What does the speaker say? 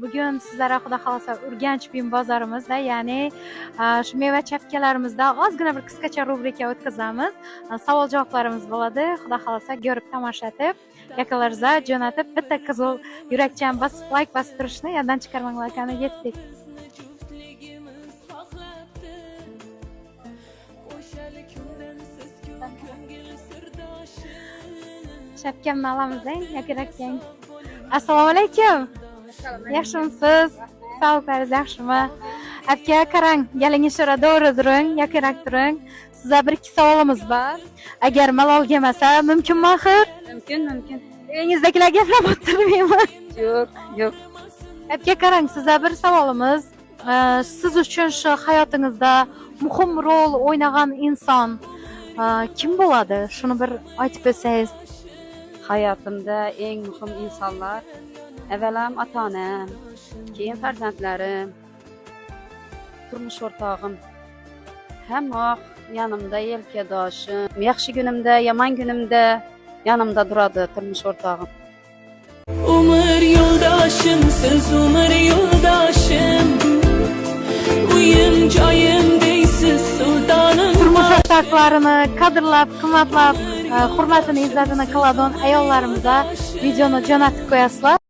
Bugun sizlarga xudo xolasa Urganch buyum bozorimizda, ya'ni shu meva chapkalarimizda ozgina bir qisqacha rubrika o'tkazamiz. Savol-javoblarimiz bo'ladi. Xudo xolasa ko'rib tomosha etib, yaqinlaringizga jo'natib, bitta qizil yurakchan bosib, like bosib turishni yoddan chiqarmanglar, qani yetdik. Shapkamni olamiz, yakirakang. Assalomu alaykum. Yaxshimisiz? Sog'liqlaringiz yaxshimi? Aka, qarang, galingishira to'g'ri turing, yakirak turing. Sizga bir ikki savolimiz bor. Agar malol kelmasa, mumkinmi axir? Mumkin. Uyingizdagilar gaplab o'tirmaymi? Yo'q. Aka, qarang, sizga bir savolimiz. Siz uchun shu hayotingizda muhim rol o'ynagan inson kim bo'ladi? Shuni bir aytib bersangiz. Hayotimda eng muhim insonlar avvalam ota-onam, keyin farzandlarim, turmush o'rtog'im. Hammoq yanimda yelkadoshim. Yaxshi kunimda, yomon kunimda yanimda turadi turmush o'rtog'im. Umr yo'ldoshim, siz umr yo'ldoshim. Uyim joyim deysiz sultonim. Turmush o'rtoqlarini qadrlab, qimmatlab, hurmatini, izzatini qiladigan ayollarimizni videoni jo'natib qo'yasizlar.